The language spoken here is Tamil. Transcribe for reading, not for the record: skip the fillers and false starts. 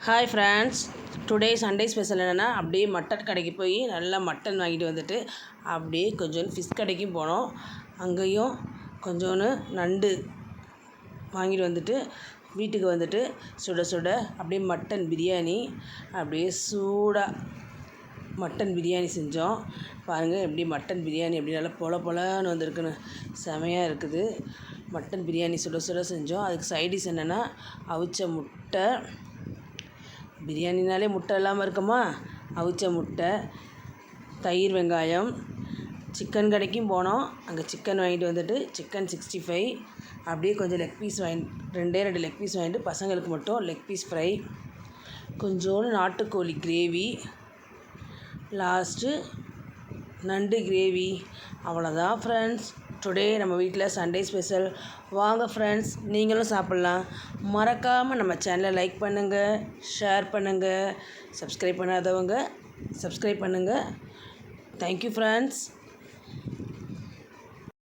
Hi friends, today Sunday special என்னென்னா அப்படியே மட்டன் கடைக்கு போய் நல்லா மட்டன் வாங்கிட்டு வந்துட்டு அப்படியே கொஞ்சோண்டு ஃபிஷ் கடைக்கும் போனோம். அங்கேயும் கொஞ்சோண்டு நண்டு வாங்கிட்டு வந்துட்டு வீட்டுக்கு வந்துட்டு சுட சுட அப்படியே மட்டன் பிரியாணி அப்படியே சூடாக மட்டன் பிரியாணி செஞ்சோம். பாருங்கள் எப்படி மட்டன் பிரியாணி எப்படி நல்லா பொல பொலன்னு வந்திருக்குன்னு செமையாக இருக்குது. மட்டன் பிரியாணி சுட சுட செஞ்சோம். அதுக்கு சைடிஷ் என்னென்னா அவிச்ச முட்டை. பிரியாணினாலே முட்டை இல்லாமல் இருக்குமா? அவிச்ச முட்டை, தயிர், வெங்காயம். சிக்கன் கடைக்கும் போனோம். அங்கே சிக்கன் வாங்கிட்டு வந்துட்டு சிக்கன் 65 அப்படியே கொஞ்சம் லெக் பீஸ் ரெண்டு லெக் பீஸ் வாங்கிட்டு பசங்களுக்கு மட்டும் லெக் பீஸ் ஃப்ரை, கொஞ்சோண்டு நாட்டுக்கோழி கிரேவி, லாஸ்ட்டு நண்டு கிரேவி. அவ்வளோதான் ஃப்ரெண்ட்ஸ், டுடே நம்ம வீட்டில் சண்டே ஸ்பெஷல். வாங்க ஃப்ரெண்ட்ஸ், நீங்களும் சாப்பிட்லாம். மறக்காமல் நம்ம சேனலை லைக் பண்ணுங்கள், ஷேர் பண்ணுங்கள், சப்ஸ்கிரைப் பண்ணாதவங்க சப்ஸ்கிரைப் பண்ணுங்கள். Thank you friends.